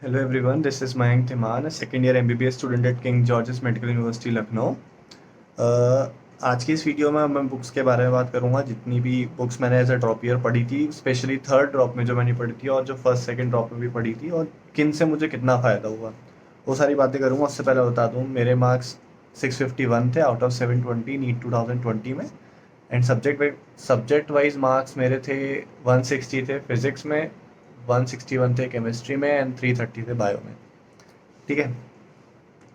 Hello everyone, this is Mayank Thiman, a second year MBBS student at King George's Medical University Lucknow. आज की इस video में मैं books के बारे में बात करूंगा। जितनी भी बुक्स मैंने एज अ ड्रॉप ईयर पढ़ी थी, स्पेशली थर्ड ड्रॉप में जो मैंने पढ़ी थी और जो फर्स्ट सेकंड ड्रॉप में भी पढ़ी थी, और किन से मुझे कितना फ़ायदा हुआ, वो सारी बातें करूंगा। उससे पहले बता दूं, मेरे मार्क्स 651 थे आउट ऑफ 720 नीट 2020 में। एंड सब्जेक्ट वाइज मार्क्स मेरे थे 160 थे फिजिक्स में, 161 थे केमिस्ट्री में एंड 330 थे बायो में। ठीक है,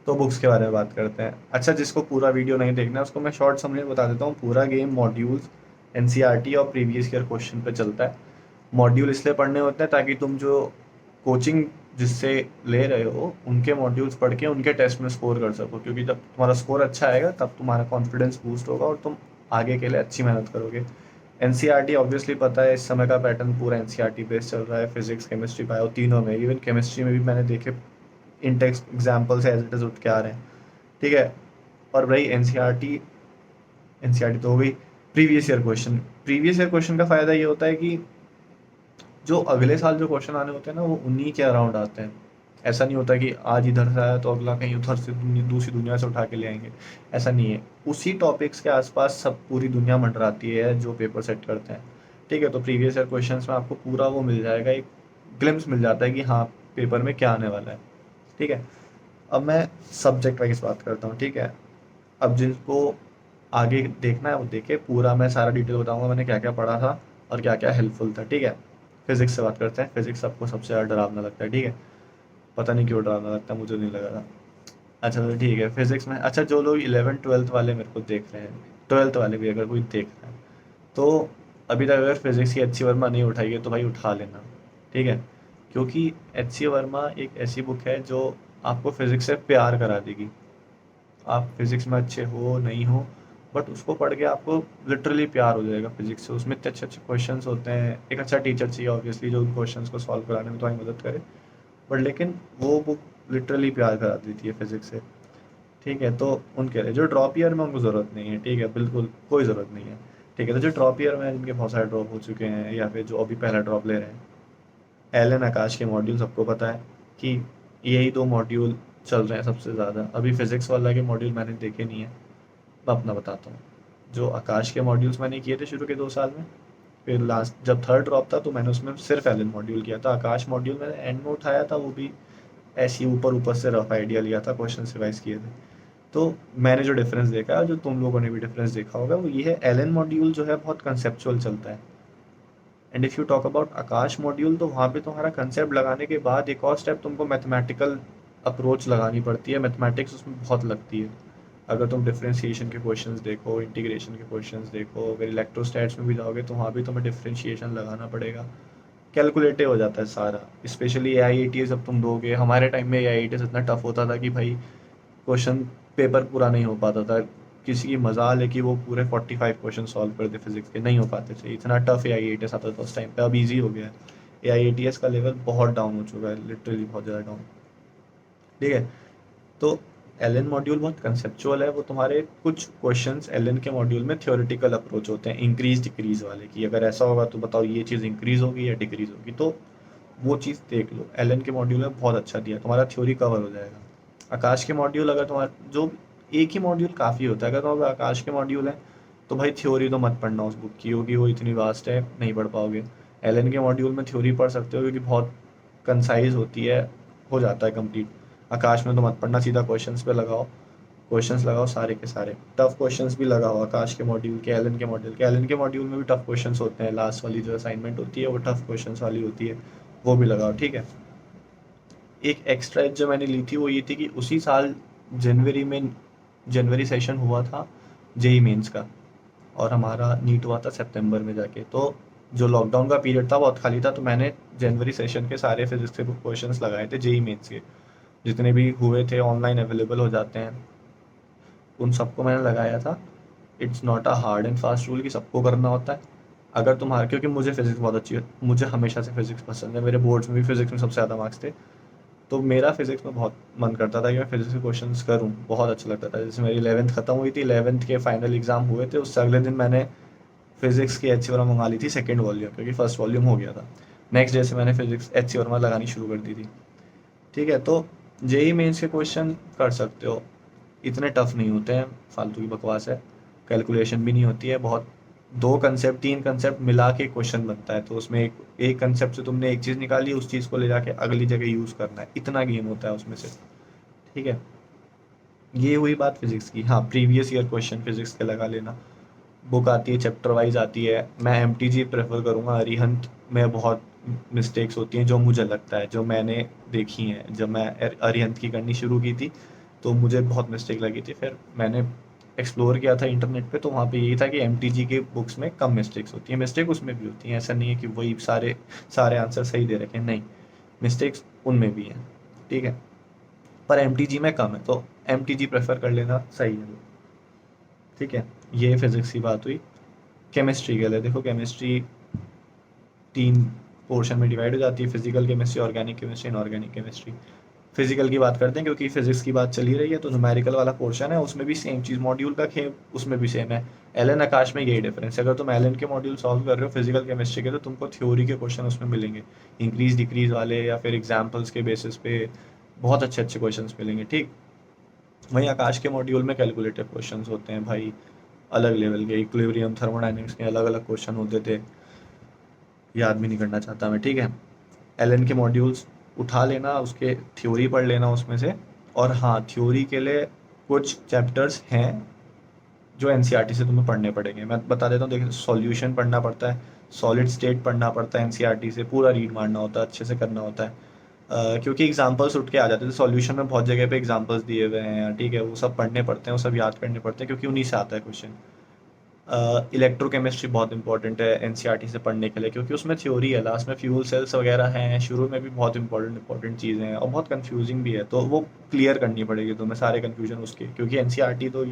तो बुक्स के बारे में बात करते हैं। अच्छा, जिसको पूरा वीडियो नहीं देखना है उसको मैं शॉर्ट समरी में बता देता हूँ। पूरा गेम मॉड्यूल्स, एनसीईआरटी और प्रीवियस ईयर क्वेश्चन पे चलता है। मॉड्यूल इसलिए पढ़ने होते हैं ताकि तुम जो कोचिंग जिससे ले रहे हो उनके मॉड्यूल्स पढ़ के उनके टेस्ट में स्कोर कर सको, क्योंकि जब तुम्हारा स्कोर अच्छा आएगा तब तुम्हारा कॉन्फिडेंस बूस्ट होगा और तुम आगे के लिए अच्छी मेहनत करोगे। एनसीईआरटी ऑब्वियसली पता है, इस समय का पैटर्न पूरा एनसीईआरटी बेस्ड चल रहा है, फिजिक्स केमिस्ट्री बायो तीनों में। इवन केमिस्ट्री में भी मैंने देखे इन text examples as it is उठ के आ रहे हैं। ठीक है, और भाई एनसीईआरटी तो हो गई। प्रीवियस ईयर क्वेश्चन का फ़ायदा ये होता है कि जो अगले साल जो क्वेश्चन आने होते हैं ना, वो उन्हीं के अराउंड आते हैं। ऐसा नहीं होता कि आज इधर से आया तो अगला कहीं उधर से दूसरी दुनिया से उठा के ले आएंगे। ऐसा नहीं है, उसी टॉपिक्स के आसपास सब पूरी दुनिया मंडराती है जो पेपर सेट करते हैं। ठीक है, तो प्रीवियस ईयर क्वेश्चंस में आपको पूरा वो मिल जाएगा, एक ग्लिम्स मिल जाता है कि हाँ पेपर में क्या आने वाला है। ठीक है, अब मैं सब्जेक्ट वाइज बात करता हूँ। ठीक है, अब जिनको आगे देखना है वो देखे, पूरा मैं सारा डिटेल बताऊंगा मैंने क्या क्या पढ़ा था और क्या क्या हेल्पफुल था। ठीक है, फिजिक्स से बात करते हैं। फिजिक्स सबको सबसे ज़्यादा डरावना लगता है। ठीक है, पता नहीं क्यों डरावना लगता है, मुझे नहीं लगा था। अच्छा तो ठीक है, फिजिक्स में अच्छा जो लोग 11th 12th वाले मेरे को देख रहे हैं, 12th वाले भी अगर कोई देख रहे हैं, तो अभी तक अगर फिजिक्स की एच सी वर्मा नहीं उठाई है तो भाई उठा लेना। ठीक है, क्योंकि एच सी वर्मा एक ऐसी बुक है जो आपको फिजिक्स से प्यार करा देगी। आप फिजिक्स में अच्छे हो नहीं हो, बट उसको पढ़ के आपको लिटरली प्यार हो जाएगा फिजिक्स से। उसमें इतने अच्छे अच्छे क्वेश्चंस होते हैं। एक अच्छा टीचर चाहिए ऑब्वियसली जो उन क्वेश्चंस को सॉल्व कराने में तुम्हारी मदद करे, बट लेकिन वो बुक लिटरली प्यार करा देती है फिजिक्स से। ठीक है, तो उनके लिए जो ड्रॉप ईयर में उनको ज़रूरत नहीं है। ठीक है, बिल्कुल कोई ज़रूरत नहीं है। ठीक है, तो जो ड्रॉप ईयर में है, जिनके बहुत सारे ड्रॉप हो चुके हैं या फिर जो अभी पहला ड्रॉप ले रहे हैं, एलन आकाश के मॉड्यूल सबको पता है कि यही दो मॉड्यूल चल रहे हैं सबसे ज़्यादा। अभी फिजिक्स वाला के मॉड्यूल मैंने देखे नहीं है, मैं अपना बताता हूँ। जो आकाश के मॉड्यूल्स मैंने किए थे शुरू के 2 साल में, फिर लास्ट जब थर्ड ड्रॉप था तो मैंने उसमें सिर्फ एलन मॉड्यूल किया था। आकाश मॉड्यूल मैंने एंड में उठाया था, वो भी ऐसे ही ऊपर ऊपर से रफ आइडिया लिया था, क्वेश्चन रिवाइज किए थे। तो मैंने जो डिफरेंस देखा है, जो तुम लोगों ने भी डिफरेंस देखा होगा, वो ये है, एलन मॉड्यूल जो है बहुत कंसेप्चुअल चलता है। And if you talk about Akash module, तो वहाँ पे तुम्हारा कंसेप्ट लगाने के बाद एक और स्टेप तुमको मैथमेटिकल अप्रोच लगानी पड़ती है। मैथमेटिक्स उसमें बहुत लगती है। अगर तुम डिफरेंशिएशन के क्वेश्चंस देखो, इंटीग्रेशन के क्वेश्चंस देखो, अगर इलेक्ट्रोस्टैट्स में भी जाओगे तो वहाँ भी तुम्हें डिफरेंशिएशन लगाना पड़ेगा। कैलकुलेटिव हो जाता है सारा, specially A I A T S जब तुम दोगे। हमारे टाइम में ए आई ए टी एस इतना टफ होता था कि भाई क्वेश्चन पेपर पूरा नहीं हो पाता था। किसी की मजाल है कि वो पूरे 45 क्वेश्चन सॉल्व कर दे, फिजिक्स के नहीं हो पाते थे। इतना tough A I A T S आता था उस टाइम पे, अब ईजी हो गया है। ए आई ए टी एस का लेवल बहुत डाउन हो चुका है, लिटरली बहुत ज़्यादा डाउन। ठीक है, तो एल एन मॉड्यूल बहुत कंसेप्चुअल है। वो तुम्हारे कुछ क्वेश्चंस एल एन के मॉड्यूल में थ्योरेटिकल अप्रोच होते हैं, इंक्रीज डिक्रीज वाले, कि अगर ऐसा होगा तो बताओ ये चीज़ इंक्रीज होगी या डिक्रीज होगी। तो वो चीज़ देख लो, एल एन के मॉड्यूल में बहुत अच्छा दिया, तुम्हारा थ्योरी कवर हो जाएगा। आकाश के मॉड्यूल, अगर तुम्हारा जो एक ही मॉड्यूल काफ़ी होता है, अगर तुम्हारे आकाश के मॉड्यूल है तो भाई थ्योरी तो मत पढ़ना उस बुक की, क्योंकि वो इतनी वास्ट है, नहीं पढ़ पाओगे। एल एन के मॉड्यूल में थ्योरी पढ़ सकते हो क्योंकि बहुत कंसाइज होती है, हो जाता है कंप्लीट। आकाश में तो मत पढ़ना, सीधा क्वेश्चंस पे लगाओ, क्वेश्चंस लगाओ सारे के सारे। टफ क्वेश्चंस भी लगाओ आकाश के मॉड्यूल के, एलन के मॉड्यूल में भी टफ क्वेश्चंस होते हैं। लास्ट वाली जो असाइनमेंट होती है वो टफ क्वेश्चंस वाली होती है, वो भी लगाओ। ठीक है, एक एक्स्ट्रा एज जो मैंने ली थी वो ये थी कि उसी साल जनवरी में, जनवरी सेशन हुआ था जेई मेंस का, और हमारा नीट हुआ था सितंबर में जाके। तो जो लॉकडाउन का पीरियड था बहुत खाली था, तो मैंने जनवरी सेशन के सारे फिजिक्स के क्वेश्चंस लगाए थे जेई मेंस के, जितने भी हुए थे ऑनलाइन अवेलेबल हो जाते हैं, उन सबको मैंने लगाया था। It's not a hard and fast rule कि सबको करना होता है। अगर तुम्हारा, क्योंकि मुझे फिजिक्स बहुत अच्छी है, मुझे हमेशा से फिजिक्स पसंद है, मेरे बोर्ड्स में भी फिजिक्स में सबसे ज़्यादा मार्क्स थे, तो मेरा फिजिक्स में बहुत मन करता था कि मैं फिजिक्स के क्वेश्चंस करूं, बहुत अच्छा लगता था। जैसे मेरी 11th खत्म हुई थी, 11th के फाइनल एग्जाम हुए थे, उससे अगले दिन मैंने फिजिक्स की एच सी वर्मा मंगा ली थी सेकेंड वॉल्यूम, क्योंकि फर्स्ट वॉल्यूम हो गया था। नेक्स्ट डे से मैंने फिजिक्स एच सी वर्मा लगानी शुरू कर दी थी। ठीक है, तो जेई मेंस के क्वेश्चन कर सकते हो, इतने टफ नहीं होते हैं, फालतू की बकवास है, कैलकुलेशन भी नहीं होती है बहुत। दो कंसेप्ट तीन कंसेप्ट मिला के क्वेश्चन बनता है, तो उसमें एक एक कंसेप्ट से तुमने एक चीज़ निकाली, उस चीज़ को ले जाके अगली जगह यूज़ करना है, इतना गेम होता है उसमें से। ठीक है, ये हुई बात फिजिक्स की। हाँ, प्रीवियस ईयर क्वेश्चन फिजिक्स के लगा लेना, बुक आती है, चैप्टर वाइज आती है। मैं एमटीजी प्रेफर करूँगा, अरिहंत में बहुत मिस्टेक्स होती हैं जो मुझे लगता है, जो मैंने देखी हैं। जब मैं अरिहंत की करनी शुरू की थी तो मुझे बहुत मिस्टेक लगी थी, फिर मैंने एक्सप्लोर किया था इंटरनेट पे, तो वहाँ पे यही था कि एमटीजी के बुक्स में कम मिस्टेक्स होती हैं। मिस्टेक उसमें भी होती हैं, ऐसा नहीं है कि वही सारे सारे आंसर सही दे रखे हैं, नहीं, मिस्टेक्स उनमें भी हैं। ठीक है, पर एमटीजी में कम है, तो एमटीजी प्रेफर कर लेना सही है। ठीक है, ये फिजिक्स की बात हुई। केमिस्ट्री के लिए देखो, केमिस्ट्री तीन पोर्शन में डिवाइड हो जाती है, physical chemistry, organic chemistry, inorganic chemistry. Physical की बात करते हैं क्योंकि फिजिक्स की बात चली रही है, तो न्यूमेरिकल वाला पोर्शन है, उसमें भी सेम चीज़, मॉड्यूल का खेल उसमें भी सेम है। एलन आकाश में यही डिफरेंस है, अगर तुम एलन के मॉड्यूल सॉल्व कर रहे हो फिजिकल केमिस्ट्री के, तो तुमको थ्योरी के क्वेश्चन उसमें मिलेंगे, इंक्रीज डिक्रीज वाले, या फिर एग्जाम्पल्स के बेसिस पे बहुत अच्छे अच्छे क्वेश्चन मिलेंगे। ठीक, वहीं आकाश के मॉड्यूल में कैलकुलेटिव क्वेश्चन होते हैं भाई, अलग लेवल के, इक्विलिब्रियम थर्मोडाइनमिक्स के अलग अलग क्वेश्चन होते थे, याद भी नहीं करना चाहता मैं। ठीक है, एलन के मॉड्यूल्स उठा लेना, उसके थ्योरी पढ़ लेना उसमें से। और हाँ, थ्योरी के लिए कुछ चैप्टर्स हैं जो एनसीईआरटी से तुम्हें पढ़ने पड़ेंगे, मैं बता देता हूँ। देखिए, सॉल्यूशन पढ़ना पड़ता है, सॉलिड स्टेट पढ़ना पड़ता है, एनसीईआरटी से पूरा रीड मारना होता है, अच्छे से करना होता है। क्योंकि एग्जाम्पल्स उठ के आ जाते थे सॉल्यूशन में, बहुत जगह पे एग्जाम्पल्स दिए हुए हैं। ठीक है, वो सब पढ़ने पड़ते हैं, वो सब याद करने पड़ते हैं, क्योंकि उन्हीं से आता है क्वेश्चन। इलेक्ट्रोकेमिस्ट्री बहुत इंपॉर्टेंट है एनसीईआरटी से पढ़ने के लिए, क्योंकि उसमें थ्योरी है, लास्ट में फ्यूल सेल्स वगैरह हैं, शुरू में भी बहुत इंपॉर्टेंट चीज़ें हैं, और बहुत कंफ्यूजिंग भी है, तो वो क्लियर करनी पड़ेगी तुम्हें, सारे कंफ्यूजन उसके, क्योंकि एनसीईआरटी तो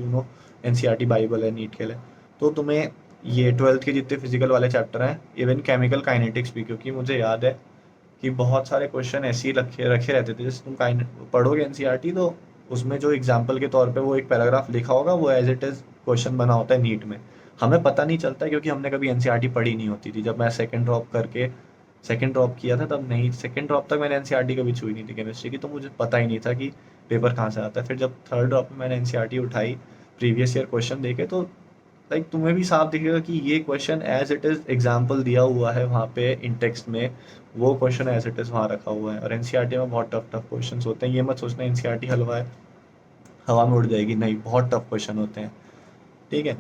एनसीईआरटी बाइबल है नीट के लिए। तो तुम्हें ये 12th के जितने फिजिकल वाले चैप्टर हैं, इवन केमिकल काइनेटिक्स भी, क्योंकि मुझे याद है कि बहुत सारे क्वेश्चन ऐसे ही रखे रखे रहते थे, जैसे तुम पढ़ोगे एनसीईआरटी, तो उसमें जो एग्जाम्पल के तौर पे वो एक पैराग्राफ लिखा होगा, वो एज इट इज़ क्वेश्चन बना होता है नीट में। हमें पता नहीं चलता है, क्योंकि हमने कभी एनसीईआरटी पढ़ी नहीं होती थी। जब मैं सेकंड ड्रॉप किया था, तब नहीं, सेकंड ड्रॉप तक मैंने एनसीईआरटी कभी छुई नहीं थी केमिस्ट्री की, तो मुझे पता ही नहीं था कि पेपर कहाँ से आता है। फिर जब थर्ड ड्रॉप में मैंने एनसीईआरटी उठाई, प्रीवियस ईयर क्वेश्चन देखे, तो लाइक तुम्हें भी साफ दिखेगा कि ये question as it is example दिया हुआ है वहाँ पे इन टेक्स्ट में, वो क्वेश्चन एज इट इज़ वहाँ रखा हुआ है। और एनसीईआरटी में बहुत टफ टफ क्वेश्चन होते हैं, ये मत सोचना एनसीईआरटी हलवा है, हवा में उड़ जाएगी, नहीं, बहुत टफ क्वेश्चन होते हैं। ठीक है,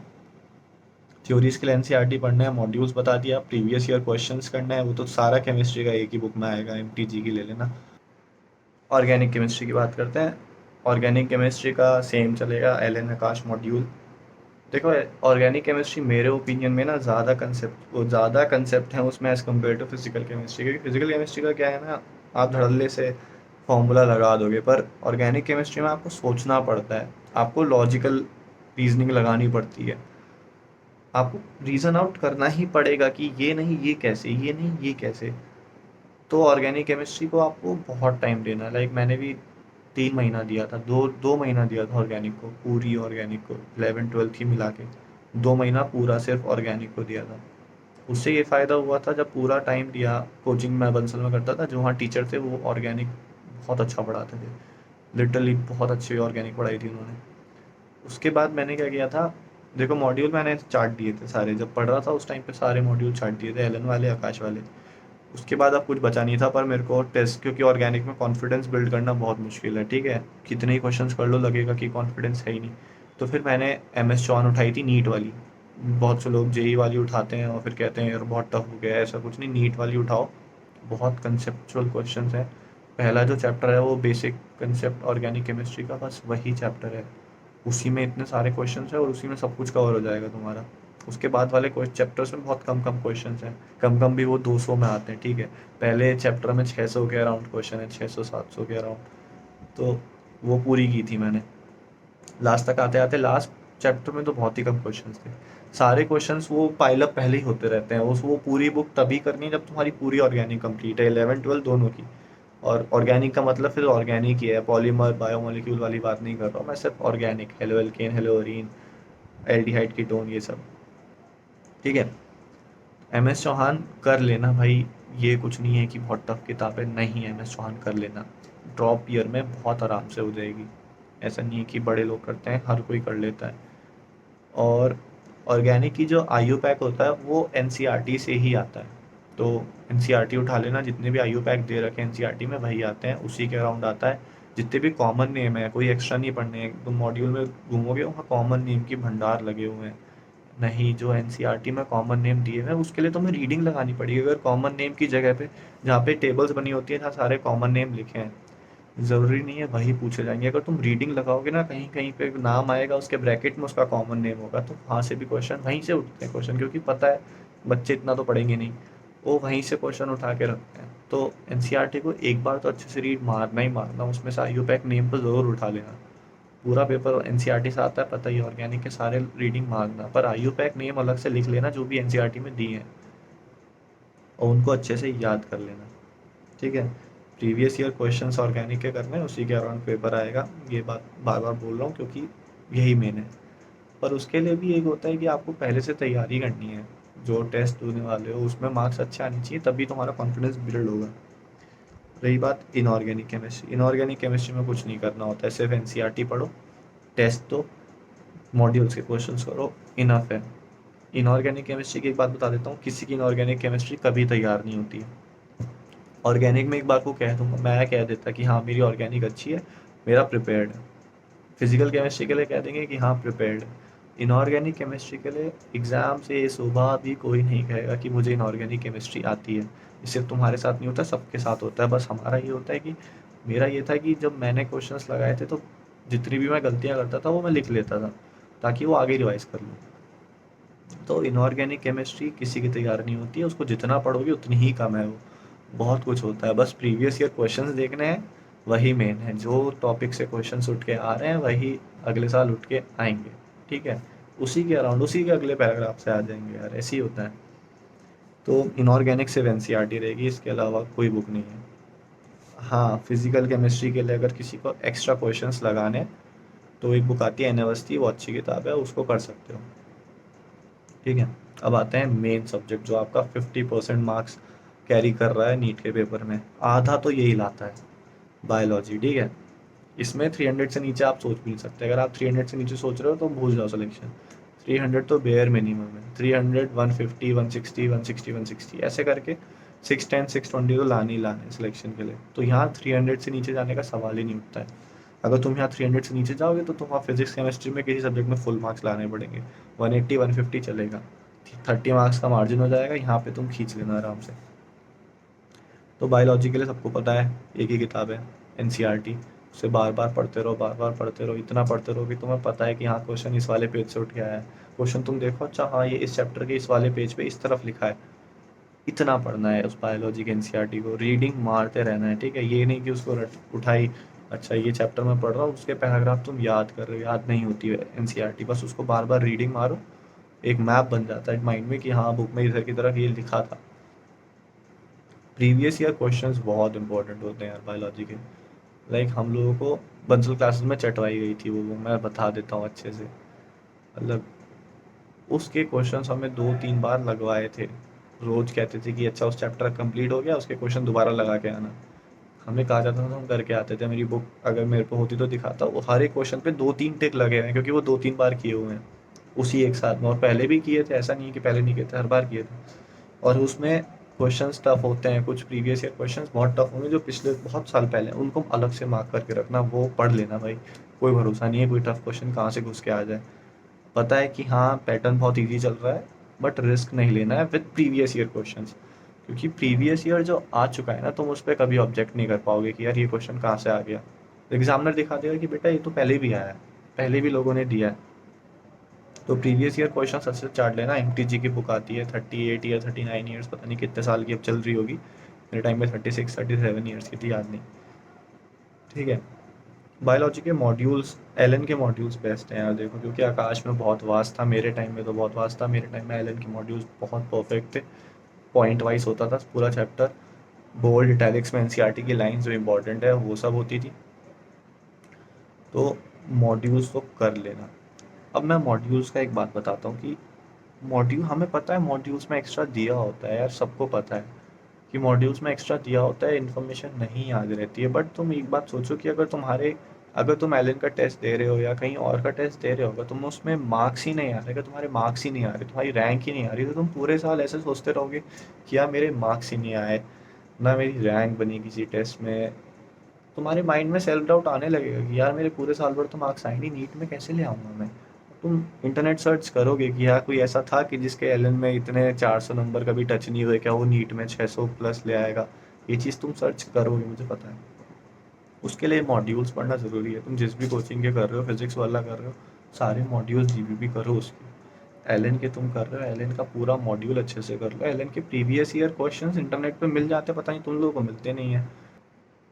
थ्योरीज के लिए एनसीईआरटी पढ़ना है, मॉड्यूल्स बता दिया, प्रीवियस ईयर क्वेश्चंस करना है, वो तो सारा केमिस्ट्री का एक ही बुक में आएगा, एमटीजी की ले लेना। ऑर्गेनिक केमिस्ट्री की बात करते हैं। ऑर्गेनिक केमिस्ट्री का सेम चलेगा, एलन आकाश मॉड्यूल। देखो, ऑर्गेनिक केमिस्ट्री मेरे ओपिनियन में ना ज़्यादा कंसेप्ट हैं उसमें as compare to physical chemistry, क्योंकि फिजिकल केमिस्ट्री का क्या है ना, आप धड़ल्ले से फॉर्मूला लगा दोगे, पर ऑर्गेनिक केमिस्ट्री में आपको सोचना पड़ता है, आपको लॉजिकल रीजनिंग लगानी पड़ती है, आपको रीज़न आउट करना ही पड़ेगा कि ये नहीं ये कैसे, ये नहीं ये कैसे। तो ऑर्गेनिक केमिस्ट्री को आपको बहुत टाइम देना है, लाइक मैंने भी 3 महीना दिया था, दो दो महीना दिया था ऑर्गेनिक को, पूरी ऑर्गेनिक को 11th 12th ही मिला के 2 महीना पूरा सिर्फ ऑर्गेनिक को दिया था। उससे ये फ़ायदा हुआ था, जब पूरा टाइम दिया, कोचिंग मैं बंसल में करता था, जो वहाँ टीचर थे वो ऑर्गेनिक बहुत अच्छा पढ़ाते थे, लिटरली बहुत अच्छी ऑर्गेनिक पढ़ाई थी उन्होंने। उसके बाद मैंने क्या किया था, देखो मॉड्यूल मैंने चार्ट दिए थे सारे, जब पढ़ रहा था उस टाइम पे सारे मॉड्यूल चार्ट दिए थे, एलन वाले, आकाश वाले। उसके बाद अब कुछ बचा नहीं था, पर मेरे को टेस्ट, क्योंकि ऑर्गेनिक में कॉन्फिडेंस बिल्ड करना बहुत मुश्किल है। ठीक है, कितने ही क्वेश्चंस कर लो, लगेगा कि कॉन्फिडेंस है ही नहीं। तो फिर मैंने MS चौहान उठाई थी, नीट वाली। बहुत से लोग जेई वाली उठाते हैं और फिर कहते हैं यार बहुत टफ हो गया है, ऐसा कुछ नहीं, नीट वाली उठाओ, बहुत कंसेप्चुअल क्वेश्चंस हैं। पहला जो चैप्टर है वो बेसिक कंसेप्ट ऑर्गेनिक केमिस्ट्री का, बस वही चैप्टर है, उसी में इतने सारे क्वेश्चंस हैं और उसी में सब कुछ कवर हो जाएगा तुम्हारा। उसके बाद वाले चैप्टर्स में बहुत कम कम क्वेश्चंस हैं, कम कम भी वो 200 में आते हैं। ठीक है, पहले चैप्टर में 600 के अराउंड क्वेश्चन है, 600 700 के अराउंड, तो वो पूरी की थी मैंने। लास्ट तक आते आते लास्ट चैप्टर में तो बहुत ही कम क्वेश्चंस थे, सारे क्वेश्चंस वो पाइलअप पहले ही होते रहते हैं। वो पूरी बुक तभी करनी है जब तुम्हारी पूरी ऑर्गेनिक कंप्लीट है, 11 12 दोनों की। और ऑर्गेनिक का मतलब फिर ऑर्गेनिक ही है, पॉलीमर बायोमोलिक्यूल वाली बात नहीं कर रहा हूँ मैं, सिर्फ organic, halo alkane, hello Areen, aldehyde ketone, ये सब। ठीक है, MS चौहान कर लेना भाई, ये कुछ नहीं है कि बहुत टफ किताबें नहीं है, MS चौहान कर लेना, ड्रॉप ईयर में बहुत आराम से हो जाएगी। ऐसा नहीं है कि बड़े लोग करते हैं, हर कोई कर लेता है। और ऑर्गेनिक की जो आयु पैक होता है वो NCERT से ही आता है, तो NCERT उठा लेना, जितने भी आयु पैक दे रखे हैं NCERT में वही आते हैं, उसी के अराउंड आता है। जितने भी कॉमन नेम है, कोई एक्स्ट्रा नहीं पढ़ने हैं, तुम मॉड्यूल में घूमोगे वहाँ कॉमन नेम की भंडार लगे हुए हैं। नहीं, जो NCERT में कॉमन नेम दिए हुए हैं उसके लिए तुम्हें रीडिंग लगानी पड़ेगी। अगर कॉमन नेम की जगह पे, जहाँ पे टेबल्स बनी होती है जहाँ सारे कॉमन नेम लिखे हैं, ज़रूरी नहीं है वही पूछे जाएंगे। अगर तुम रीडिंग लगाओगे ना, कहीं कहीं पे नाम आएगा, उसके ब्रैकेट में उसका कॉमन नेम होगा, तो वहाँ से भी क्वेश्चन, वहीं से उठते हैं क्वेश्चन, क्योंकि पता है बच्चे इतना तो पढ़ेंगे नहीं, वो वहीं से क्वेश्चन उठा के रखते हैं। तो NCERT को एक बार तो अच्छे से रीड मारना ही मारना, उसमें से आयु पैक नेम पर ज़रूर उठा लेना। पूरा पेपर NCERT से आता है पता ही, ऑर्गेनिक के सारे रीडिंग मारना, पर आयु पैक नेम अलग से लिख लेना जो भी NCERT में दिए हैं, और उनको अच्छे से याद कर लेना। ठीक है, प्रीवियस ईयर क्वेश्चंस ऑर्गेनिक के करने हैं, उसी के अराउंड पेपर आएगा। ये बात बार बार बोल रहा हूँ क्योंकि यही मेन है। पर उसके लिए भी एक होता है कि आपको पहले से तैयारी करनी है, जो टेस्ट होने वाले हो उसमें मार्क्स अच्छे आने चाहिए, तभी तुम्हारा कॉन्फिडेंस बिल्ड होगा। रही बात इनऑर्गेनिक केमिस्ट्री, इनऑर्गेनिक केमिस्ट्री में कुछ नहीं करना होता है, सिर्फ NCERT पढ़ो, टेस्ट दो, मॉड्यूल्स के क्वेश्चंस करो, इनफ है। इनऑर्गेनिक केमिस्ट्री की एक बात बता देता हूँ, किसी की इनऑर्गेनिक केमिस्ट्री कभी तैयार नहीं होती है। ऑर्गेनिक में एक बार को कह दूंगा, मैं कह देता कि हाँ मेरी ऑर्गेनिक अच्छी है, मेरा प्रिपेयर्ड है। फिजिकल केमिस्ट्री के लिए कह देंगे कि हाँ प्रिपेयर्ड है। इनऑर्गेनिक केमिस्ट्री के लिए एग्ज़ाम से सुबह भी कोई नहीं कहेगा कि मुझे इनऑर्गेनिक केमिस्ट्री आती है। ये सिर्फ तुम्हारे साथ नहीं होता, सबके साथ होता है। बस हमारा ये होता है कि, मेरा ये था कि जब मैंने क्वेश्चंस लगाए थे तो जितनी भी मैं गलतियाँ करता था वो मैं लिख लेता था, ताकि वो आगे रिवाइज कर लूँ। तो इनऑर्गेनिक केमिस्ट्री किसी की तैयार नहीं होती है, उसको जितना पढ़ोगे उतनी ही कम है वो। बहुत कुछ होता है, बस प्रीवियस ईयर क्वेश्चंस देखने हैं, वही मेन है। जो टॉपिक से क्वेश्चंस उठ के आ रहे हैं वही अगले साल उठ के आएंगे। ठीक है, उसी के अराउंड, उसी के अगले पैराग्राफ से आ जाएंगे यार, ऐसे ही होता है। तो इनऑर्गेनिक सिर्फ NCERT रहेगी, इसके अलावा कोई बुक नहीं है। हाँ, फिजिकल केमिस्ट्री के लिए अगर किसी को एक्स्ट्रा क्वेश्चंस लगाने हैं, तो एक बुक आती है एन अवस्थी, वो अच्छी किताब है, उसको कर सकते हो। ठीक है, अब आते हैं मेन सब्जेक्ट जो आपका 50% मार्क्स कैरी कर रहा है नीट के पेपर में, आधा तो यही लाता है, बायोलॉजी। ठीक है, इसमें 300 से नीचे आप सोच भी नहीं सकते। अगर आप 300 से नीचे सोच रहे हो तो भूल जाओ सिलेक्शन। 300 तो बेयर मिनिमम है। 300, 150, 160, 160, 160 ऐसे करके 610, 620 तो लाने ही लाने सिलेक्शन के लिए। तो यहाँ 300 से नीचे जाने का सवाल ही नहीं उठता है। अगर तुम यहाँ 300 से नीचे जाओगे तो तुम्हारा फिजिक्स केमिस्ट्री में किसी सब्जेक्ट में फुल मार्क्स लाने पड़ेंगे। 180, 150 चलेगा, 30 मार्क्स का मार्जिन हो जाएगा, यहाँ पे तुम खींच लेना आराम से। तो बायोलॉजी के लिए सबको पता है, एक ही किताब है NCERT, उसे बार बार पढ़ते रहो, बार बार पढ़ते रहो, इतना पढ़ते रहो कि तुम्हें पता है कि हाँ क्वेश्चन इस वाले पेज से उठ के आया है। क्वेश्चन तुम देखो, अच्छा हाँ ये इस चैप्टर के इस वाले पेज पे इस तरफ लिखा है। इतना पढ़ना है उस बायोलॉजी के NCERT को, रीडिंग मारते रहना है। ठीक है, ये नहीं कि उसको उठाई, अच्छा ये चैप्टर में पढ़ रहा हूँ, उसके पैराग्राफ तुम याद कर रहे हो, याद नहीं होती है NCERT, बस उसको बार बार रीडिंग मारो, एक मैप बन जाता है माइंड में कि हाँ बुक में इधर की तरफ ये लिखा था। प्रीवियस ईयर क्वेश्चंस बहुत इंपॉर्टेंट होते हैं यार बायोलॉजी के। लाइक हम लोगों को बंसल क्लासेस में चटवाई गई थी, वो मैं बता देता हूँ अच्छे से। मतलब उसके क्वेश्चंस हमें 2-3 बार लगवाए थे। रोज कहते थे कि अच्छा उस चैप्टर कंप्लीट हो गया, उसके क्वेश्चन दोबारा लगा के आना। हमें कहा जाता था तो हम करके आते थे। मेरी बुक अगर मेरे पे होती तो दिखाता, वो हर एक क्वेश्चन पे 2-3 टिक लगे हुए हैं, क्योंकि वो 2-3 बार किए हुए हैं उसी एक साथ में, और पहले भी किए थे, ऐसा नहीं है कि पहले नहीं किए थे, हर बार किए थे। और उसमें क्वेश्चंस टफ होते हैं, कुछ प्रीवियस ईयर क्वेश्चंस बहुत टफ होंगे जो पिछले बहुत साल पहले, उनको अलग से मार्क करके रखना, वो पढ़ लेना भाई। कोई भरोसा नहीं है कोई टफ क्वेश्चन कहाँ से घुस के आ जाए। पता है कि हाँ पैटर्न बहुत इजी चल रहा है, बट रिस्क नहीं लेना है विद प्रीवियस ईयर क्वेश्चंस, क्योंकि प्रीवियस ईयर जो आ चुका है ना, तुम उस पर कभी ऑब्जेक्ट नहीं कर पाओगे कि यार ये क्वेश्चन कहाँ से आ गया। एग्जामिनर दिखा देगा कि बेटा ये तो पहले भी आया है, पहले भी लोगों ने दिया है। तो प्रीवियस ईयर क्वेश्चन अच्छे से चाट लेना। MTG की बुक आती है 38 या 39 ईयर्स, पता नहीं कितने साल की अब चल रही होगी, मेरे टाइम में 36, 37 ईयर्स की थी, याद नहीं। ठीक है, बायोलॉजी के मॉड्यूल्स, एलन के मॉड्यूल्स बेस्ट हैं यार देखो, क्योंकि आकाश में बहुत वास्ट था, मेरे टाइम में तो बहुत वास्ट था। मेरे टाइम में एलन के मॉड्यूल्स बहुत परफेक्ट थे, पॉइंट वाइज होता था पूरा चैप्टर, बोल्ड इटैलिक्स में NCERT की लाइंस जो इंपॉर्टेंट है वो सब होती थी। तो मॉड्यूल्स तो कर लेना। अब मैं मॉड्यूल्स का एक बात बताता हूँ कि मॉड्यूल, हमें पता है मॉड्यूल्स में एक्स्ट्रा दिया होता है यार, सबको पता है कि मॉड्यूल्स में एक्स्ट्रा दिया होता है, इन्फॉर्मेशन नहीं याद रहती है। बट तुम एक बात सोचो कि अगर तुम एलन का टेस्ट दे रहे हो या कहीं और का टेस्ट दे रहे हो, अगर तुम उसमें मार्क्स ही नहीं आ रहे, अगर तुम्हारे मार्क्स ही नहीं आ रहे, तुम्हारी रैंक ही नहीं आ रही, तो तुम पूरे साल ऐसे सोचते रहोगे कि यार मेरे मार्क्स ही नहीं आए, ना मेरी रैंक बनी किसी टेस्ट में। तुम्हारे माइंड में सेल्फ डाउट आने लगेगा कि यार मेरे पूरे साल भर तो मार्क्स आए नहीं, नीट में कैसे ले आऊँगा मैं। तुम इंटरनेट सर्च करोगे कि यार कोई ऐसा था कि जिसके एलन में इतने 400 नंबर कभी टच नहीं हुए, क्या वो नीट में 600 प्लस ले आएगा। ये चीज़ तुम सर्च करोगे, मुझे पता है। उसके लिए मॉड्यूल्स पढ़ना ज़रूरी है। तुम जिस भी कोचिंग के कर रहे हो, फिजिक्स वाला कर रहे हो, सारे मॉड्यूल्स जीबीपी करो उसके। एलन के तुम कर रहे हो, एलन का पूरा मॉड्यूल अच्छे से कर लो। एलन के प्रीवियस ईयर क्वेश्चंस इंटरनेट पे मिल जाते हैं, पता नहीं तुम लोगों को मिलते नहीं है।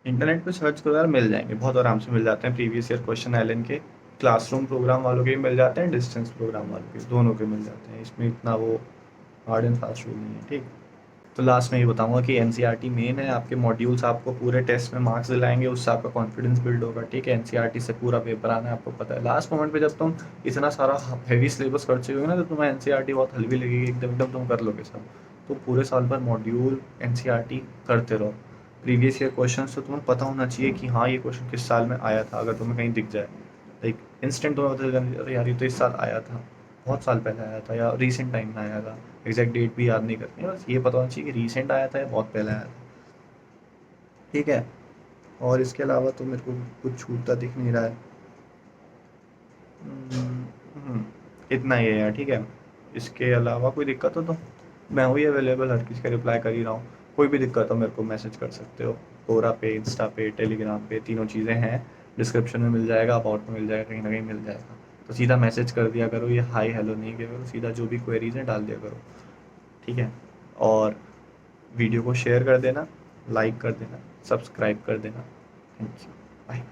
इंटरनेट पे सर्च करो यार, मिल जाएंगे, बहुत आराम से मिल जाते हैं प्रीवियस ईयर क्वेश्चन एलन के। क्लासरूम प्रोग्राम वालों के भी मिल जाते हैं, डिस्टेंस प्रोग्राम वालों के, दोनों के मिल जाते हैं। इसमें इतना वो हार्ड एंड फास्ट रूल नहीं है, ठीक। तो लास्ट में ये बताऊंगा कि एनसीईआरटी मेन है। आपके मॉड्यूल्स आपको पूरे टेस्ट में मार्क्स दिलाएंगे, उससे आपका कॉन्फिडेंस बिल्ड होगा, ठीक है। एनसीईआरटी से पूरा पेपर आना है, आपको पता है। लास्ट मोमेंट पे जब तुम इतना सारा हैवी सिलेबस कर चुके हो ना, तो तुम्हें एनसीईआरटी बहुत हल्की लगेगी, एकदम एकदम तुम कर लोगे सब। तो पूरे साल भर मॉड्यूल एनसीईआरटी करते रहो। प्रीवियस ईयर क्वेश्चन तो तुम्हें पता होना चाहिए कि हाँ ये क्वेश्चन किस साल में आया था। अगर तुम्हें कहीं दिख जाए, लाइक इंस्टेंट तुम्हें पता चल जाए, अरे यार ये तो इस साल आया था, बहुत साल पहले आया था, या रिसेंट टाइम में आया था। एग्जैक्ट डेट भी याद नहीं करनी है, बस ये पता होना चाहिए कि रिसेंट आया था या बहुत पहले आया था, ठीक है। और इसके अलावा तो मेरे को कुछ छूटता दिख नहीं रहा है। हम्म, हम्म, इतना ही है यार, ठीक है। इसके अलावा कोई दिक्कत हो तो मैं हूँ ही अवेलेबल, हर किसी का रिप्लाई कर ही रहा हूँ। कोई भी दिक्कत हो मेरे को मैसेज कर सकते हो, कोरा पे, इंस्टा पे, टेलीग्राम पे, तीनों चीज़ें हैं। डिस्क्रिप्शन में मिल जाएगा, अबाउट में मिल जाएगा, कहीं ना कहीं मिल जाएगा। तो सीधा मैसेज कर दिया करो, ये हाई हेलो नहीं किया करो, सीधा जो भी क्वेरीज हैं डाल दिया करो, ठीक है। और वीडियो को शेयर कर देना, लाइक कर देना, सब्सक्राइब कर देना। Thank you, bye.